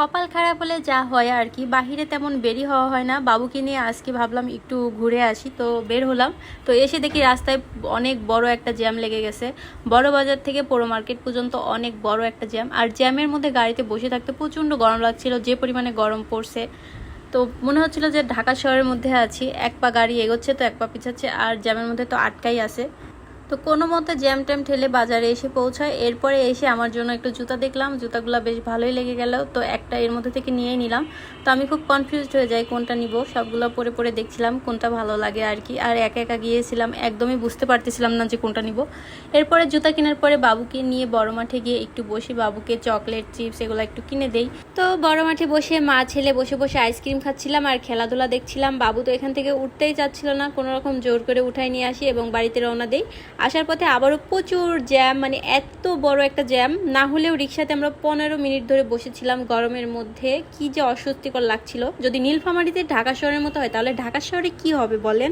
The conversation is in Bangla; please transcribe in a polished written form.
কপাল খারাপ হলে যা হয় আর কি, বাহিরে তেমন বেরি হওয়া হয় না। বাবুকে নিয়ে আজকে ভাবলাম একটু ঘুরে আসি, তো বের হলাম। তো এসে দেখি রাস্তায় অনেক বড় একটা জ্যাম লেগে গেছে। বড় বাজার থেকে পৌর মার্কেট পর্যন্ত অনেক বড় একটা জ্যাম। আর জ্যামের মধ্যে গাড়িতে বসে থাকতে প্রচণ্ড গরম লাগছিল, যে পরিমাণে গরম পড়ছে। তো মনে হচ্ছিল যে ঢাকা শহরের মধ্যে আছি, এক পা গাড়ি এগোচ্ছে তো এক পা পিছাচ্ছে, আর জ্যামের মধ্যে তো আটকাই আছে। তো কোনো মতে জ্যাম ট্যাম ঠেলে বাজারে এসে পৌঁছায়। এরপরে এসে আমার জন্য একটু জুতা দেখলাম, জুতাগুলো বেশ ভালোই লেগে গেল, তো একটা এর মধ্যে থেকে নিয়েই নিলাম। তো আমি খুব কনফিউজড হয়ে যাই কোনটা নিব, সবগুলো পরে পরে দেখছিলাম কোনটা ভালো লাগে আর কি। আর একা একা গিয়েছিলাম, একদমই বুঝতে পারতেছিলাম না যে কোনটা নিব। এরপরে জুতা কেনার পরে বাবুকে নিয়ে বড় মাঠে গিয়ে একটু বসি, বাবুকে চকলেট চিপস এগুলো একটু কিনে দেই। তো বড় মাঠে বসে মা ছেলে বসে বসে আইসক্রিম খাচ্ছিলাম আর খেলাধুলা দেখছিলাম। বাবু তো এখান থেকে উঠতেই চাচ্ছিল না, কোনো রকম জোর করে উঠাই নিয়ে আসি এবং বাড়িতে রওনা দেই। আসার পথে আবারও প্রচুর জ্যাম, মানে এত বড় একটা জ্যাম। না হলেও রিক্সাতে আমরা 15 মিনিট ধরে বসেছিলাম গরমের মধ্যে, কি যে অস্বস্তিকর লাগছিল। যদি নীলফামারীতে ঢাকা শহরের মতো হয় তাহলে ঢাকা শহরে কি হবে বলেন।